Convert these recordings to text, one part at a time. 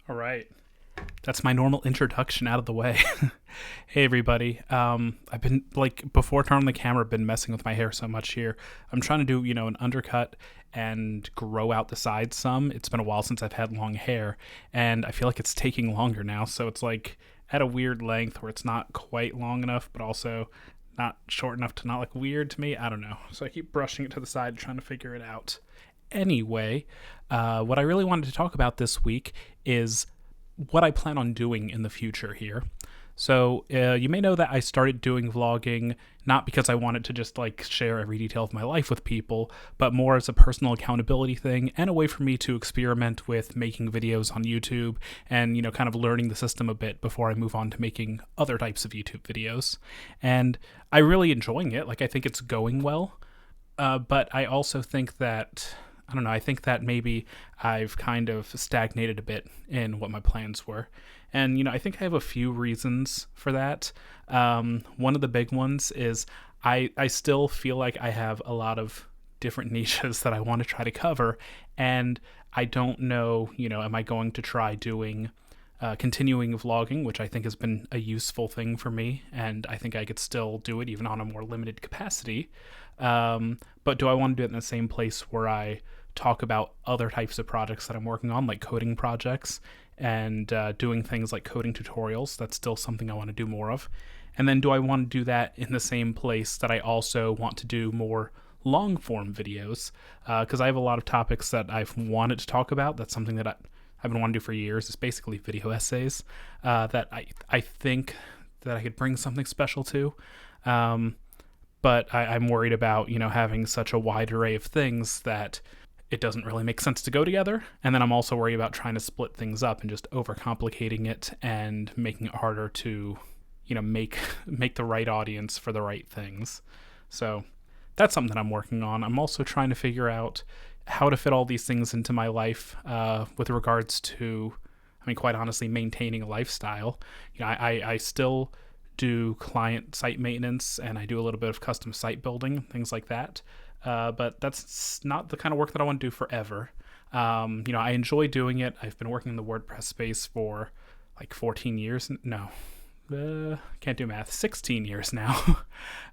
All right. That's my normal introduction out of the way. Hey, everybody. I've been, before turning the camera, been messing with my hair so much here. I'm trying to do, an undercut and grow out the sides some. It's been a while since I've had long hair, and I feel like it's taking longer now. So it's like at a weird length where it's not quite long enough, but also not short enough to not look weird to me. I don't know. So I keep brushing it to the side, trying to figure it out. Anyway, what I really wanted to talk about this week is what I plan on doing in the future here. So you may know that I started doing vlogging not because I wanted to just share every detail of my life with people, but more as a personal accountability thing and a way for me to experiment with making videos on YouTube and kind of learning the system a bit before I move on to making other types of YouTube videos. And I really enjoying it. I think it's going well, but I also think that I don't know, I think that maybe I've kind of stagnated a bit in what my plans were. And, I think I have a few reasons for that. One of the big ones is I still feel like I have a lot of different niches that I want to try to cover. And I don't know, am I going to try doing continuing vlogging, which I think has been a useful thing for me. And I think I could still do it even on a more limited capacity. But do I want to do it in the same place where I talk about other types of projects that I'm working on, like coding projects and doing things like coding tutorials? That's still something I want to do more of. And then do I want to do that in the same place that I also want to do more long form videos? Because I have a lot of topics that I've wanted to talk about. That's something that I've been wanting to do for years. It's basically video essays that I think that I could bring something special to. But I'm worried about, having such a wide array of things that it doesn't really make sense to go together. And then I'm also worried about trying to split things up and just overcomplicating it and making it harder to, make the right audience for the right things. So that's something that I'm working on. I'm also trying to figure out how to fit all these things into my life with regards to, quite honestly, maintaining a lifestyle. I still do client site maintenance and I do a little bit of custom site building, things like that. But that's not the kind of work that I want to do forever. I enjoy doing it. I've been working in the WordPress space for 14 years. No, can't do math. 16 years now.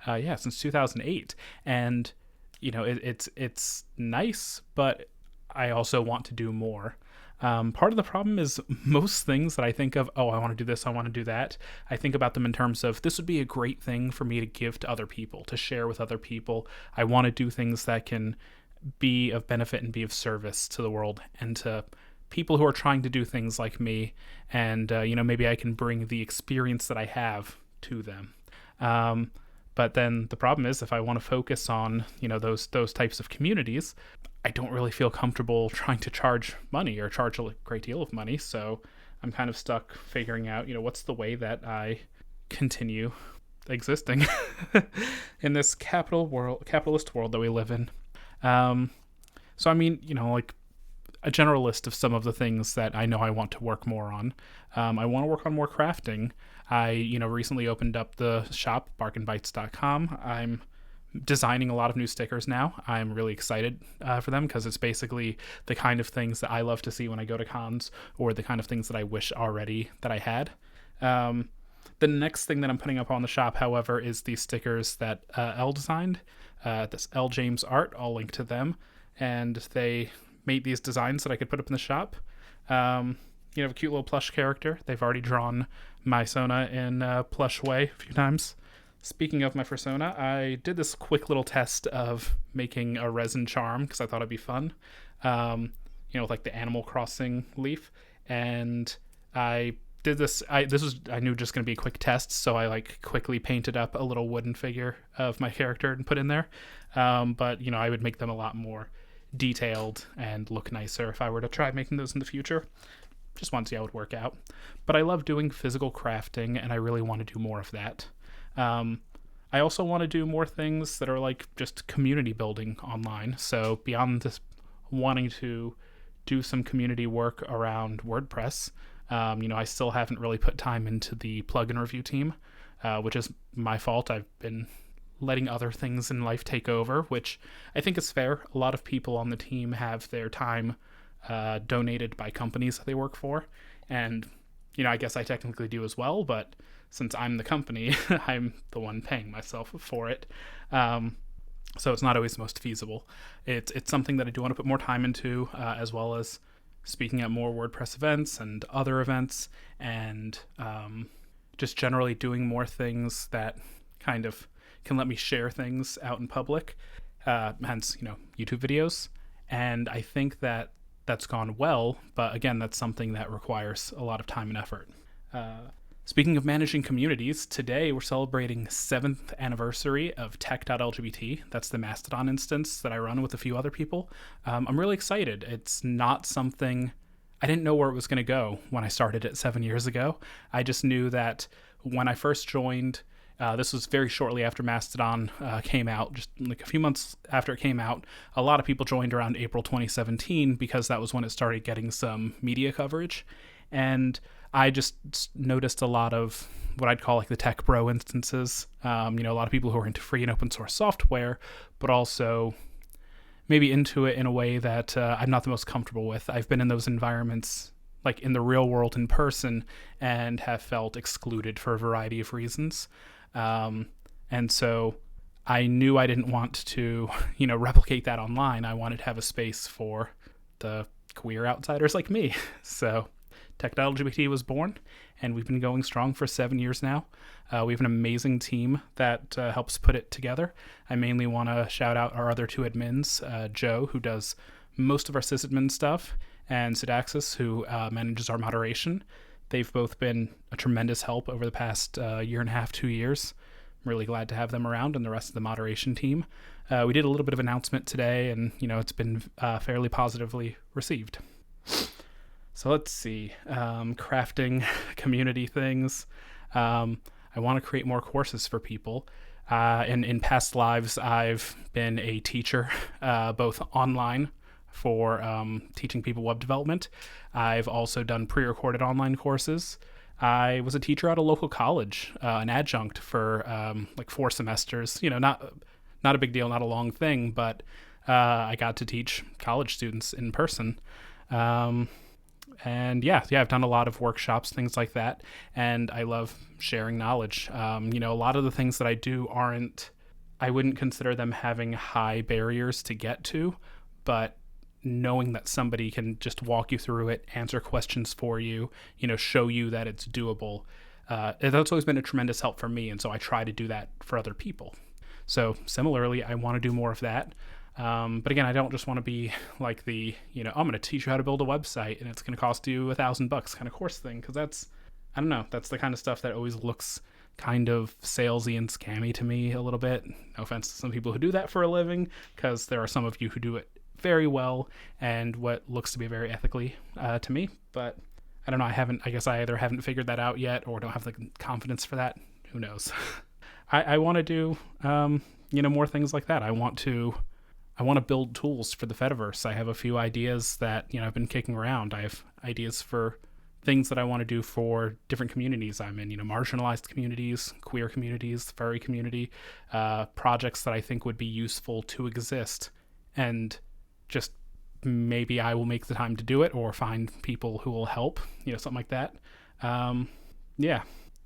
Yeah, since 2008. And, it's nice, but I also want to do more. Part of the problem is most things that I think of, I want to do this, I want to do that, I think about them in terms of this would be a great thing for me to give to other people, to share with other people. I want to do things that can be of benefit and be of service to the world and to people who are trying to do things like me. And, maybe I can bring the experience that I have to them. But then the problem is if I want to focus on, those types of communities, I don't really feel comfortable trying to charge money or charge a great deal of money. So I'm kind of stuck figuring out, what's the way that I continue existing in this capitalist world that we live in. So, a general list of some of the things that I know I want to work more on. I want to work on more crafting. I, recently opened up the shop, bargainbites.com. I'm designing a lot of new stickers now. I'm really excited for them because it's basically the kind of things that I love to see when I go to cons, or the kind of things that I wish already that I had. The next thing that I'm putting up on the shop, however, is the stickers that Elle designed. This L James Art, I'll link to them. And they made these designs that I could put up in the shop. A cute little plush character. They've already drawn my Sona in a plush way a few times. Speaking of my persona, I did this quick little test of making a resin charm because I thought it'd be fun, with the Animal Crossing leaf. And I did this. I knew just going to be a quick test, so I quickly painted up a little wooden figure of my character and put in there. But I would make them a lot more detailed and look nicer if I were to try making those in the future. Just want to see how it would work out. But I love doing physical crafting, and I really want to do more of that. I also want to do more things that are just community building online. So beyond just wanting to do some community work around WordPress, I still haven't really put time into the plugin review team, which is my fault. I've been letting other things in life take over, which I think is fair. A lot of people on the team have their time donated by companies that they work for, And, I guess I technically do as well, but since I'm the company, I'm the one paying myself for it. So it's not always the most feasible. It's something that I do want to put more time into, as well as speaking at more WordPress events and other events, and just generally doing more things that kind of can let me share things out in public, hence, YouTube videos. And I think that that's gone well, but again, that's something that requires a lot of time and effort. Speaking of managing communities, today we're celebrating 7th anniversary of tech.lgbt. That's the Mastodon instance that I run with a few other people. I'm really excited. It's not something... I didn't know where it was going to go when I started it 7 years ago. I just knew that when I first joined, this was very shortly after Mastodon came out, just like a few months after it came out. A lot of people joined around April 2017 because that was when it started getting some media coverage. And I just noticed a lot of what I'd call like the tech bro instances. A lot of people who are into free and open source software, but also maybe into it in a way that I'm not the most comfortable with. I've been in those environments, like in the real world in person, and have felt excluded for a variety of reasons. And so I knew I didn't want to, replicate that online. I wanted to have a space for the queer outsiders like me. So Tech.LGBT was born, and we've been going strong for 7 years now. We have an amazing team that helps put it together. I mainly want to shout out our other two admins, Joe, who does most of our sysadmin stuff, and Sidaxis, who manages our moderation. They've both been a tremendous help over the past year and a half, 2 years. I'm really glad to have them around and the rest of the moderation team. We did a little bit of announcement today, and it's been fairly positively received. So let's see, crafting community things. I want to create more courses for people. In past lives, I've been a teacher, both online for teaching people web development. I've also done pre-recorded online courses. I was a teacher at a local college, an adjunct for like 4 semesters. Not a big deal, not a long thing, but I got to teach college students in person. And yeah, I've done a lot of workshops, things like that, and I love sharing knowledge. A lot of the things that I do I wouldn't consider them having high barriers to get to, but knowing that somebody can just walk you through it, answer questions for you, show you that it's doable, that's always been a tremendous help for me, and so I try to do that for other people. So similarly, I want to do more of that. But again, I don't just want to be like the, I'm going to teach you how to build a website and it's going to cost you $1,000 kind of course thing. Cause that's the kind of stuff that always looks kind of salesy and scammy to me a little bit. No offense to some people who do that for a living, cause there are some of you who do it very well and what looks to be very ethically, to me, but I don't know. I guess I either haven't figured that out yet or don't have the confidence for that. Who knows? I want to do, more things like that. I want to build tools for the Fediverse. I have a few ideas that, I've been kicking around. I have ideas for things that I want to do for different communities I'm in, marginalized communities, queer communities, furry community, projects that I think would be useful to exist. And just maybe I will make the time to do it or find people who will help, something like that. Yeah.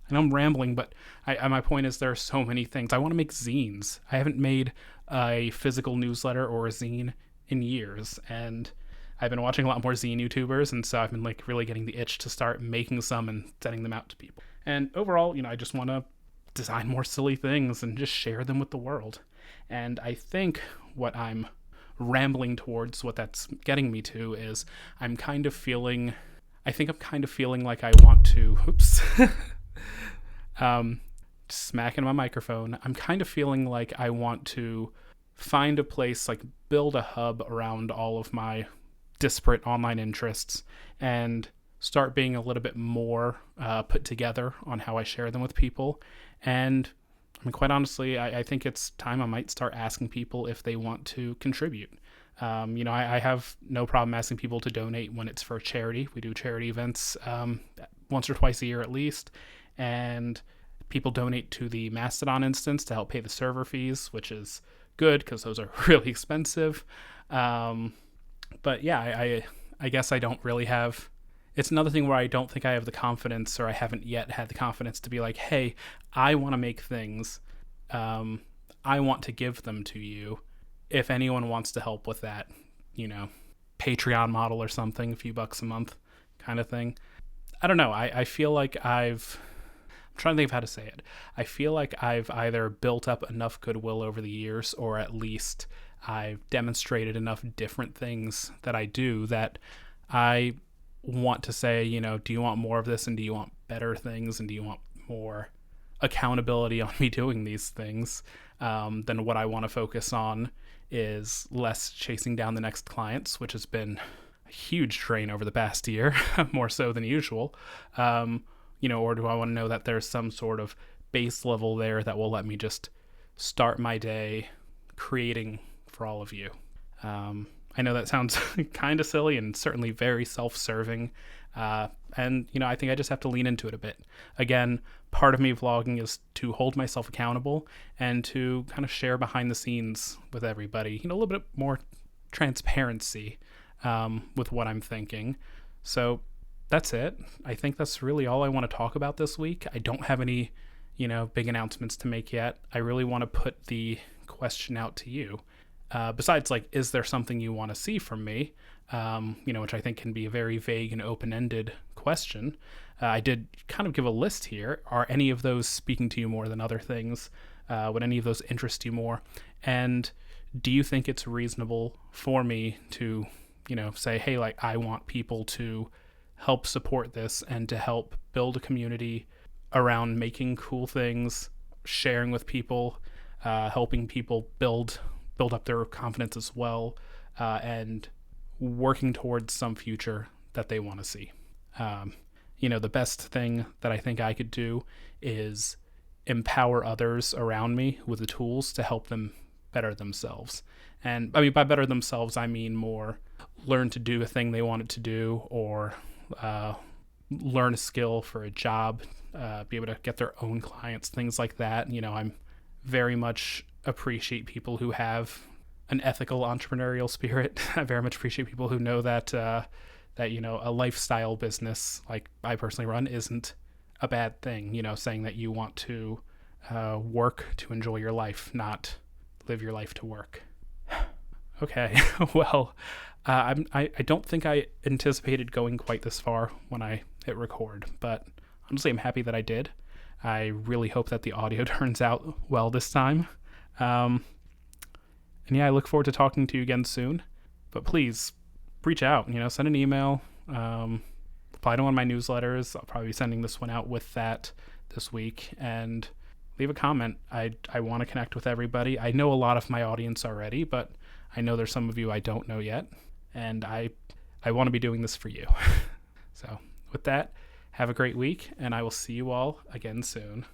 I know I'm rambling, but my point is there are so many things. I want to make zines. I haven't made a physical newsletter or a zine in years, and I've been watching a lot more zine YouTubers, and so I've been like really getting the itch to start making some and sending them out to people. And overall, I just want to design more silly things and just share them with the world. And I think what I'm rambling towards, what that's getting me to, is I'm kind of feeling like I want to, smacking my microphone. I'm kind of feeling like I want to find a place, like build a hub around all of my disparate online interests and start being a little bit more put together on how I share them with people. And I mean, quite honestly, I think it's time I might start asking people if they want to contribute. I have no problem asking people to donate when it's for charity. We do charity events once or twice a year at least. And people donate to the Mastodon instance to help pay the server fees, which is good because those are really expensive. But yeah, I guess I don't really have... it's another thing where I don't think I have the confidence, or I haven't yet had the confidence to be like, hey, I want to make things. I want to give them to you. If anyone wants to help with that, Patreon model or something, a few bucks a month kind of thing. I don't know. I feel like I'm trying to think of how to say it. I feel like I've either built up enough goodwill over the years, or at least I've demonstrated enough different things that I do that I want to say, do you want more of this, and do you want better things, and do you want more accountability on me doing these things? Then what I want to focus on is less chasing down the next clients, which has been a huge drain over the past year, more so than usual. Or do I want to know that there's some sort of base level there that will let me just start my day creating for all of you? I know that sounds kind of silly and certainly very self-serving. And I think I just have to lean into it a bit. Again, part of me vlogging is to hold myself accountable and to kind of share behind the scenes with everybody, a little bit more transparency with what I'm thinking. So that's it. I think that's really all I want to talk about this week. I don't have any, big announcements to make yet. I really want to put the question out to you. Besides, is there something you want to see from me? Which I think can be a very vague and open-ended question. I did kind of give a list here. Are any of those speaking to you more than other things? Would any of those interest you more? And do you think it's reasonable for me to, say, hey, I want people to help support this and to help build a community around making cool things, sharing with people, helping people build up their confidence as well, and working towards some future that they want to see. The best thing that I think I could do is empower others around me with the tools to help them better themselves. And I mean, by better themselves, I mean more learn to do a thing they wanted to do, or learn a skill for a job, be able to get their own clients, things like that. I'm very much appreciate people who have an ethical entrepreneurial spirit. I very much appreciate people who know that a lifestyle business like I personally run isn't a bad thing. Saying that you want to work to enjoy your life, not live your life to work. Okay, well, I don't think I anticipated going quite this far when I hit record, but honestly, I'm happy that I did. I really hope that the audio turns out well this time. And yeah, I look forward to talking to you again soon. But please, reach out, send an email, apply to one of my newsletters. I'll probably be sending this one out with that this week. And leave a comment. I want to connect with everybody. I know a lot of my audience already, but I know there's some of you I don't know yet. And I want to be doing this for you. So with that, have a great week, and I will see you all again soon.